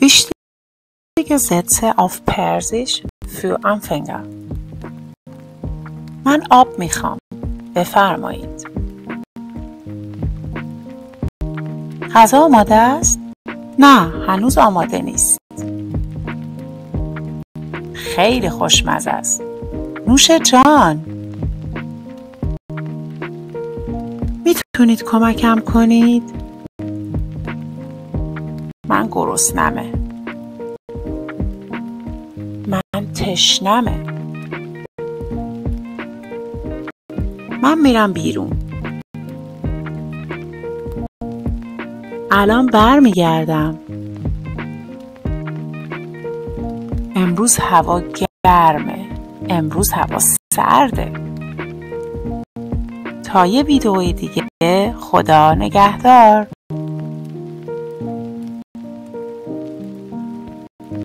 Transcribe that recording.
Wichtige Sätze auf Persisch für Anfänger. من آب میخوام. بفرمایید. غذا آماده است؟ نه، هنوز آماده نیست. خیلی خوشمزه است. نوش جان. میتونید کمکم کنید؟ من گرسنمه. من تشنمه. من میرم بیرون. الان برمیگردم. امروز هوا گرمه. امروز هوا سرده. تا یه ویدئوی دیگه، خدا نگهدار.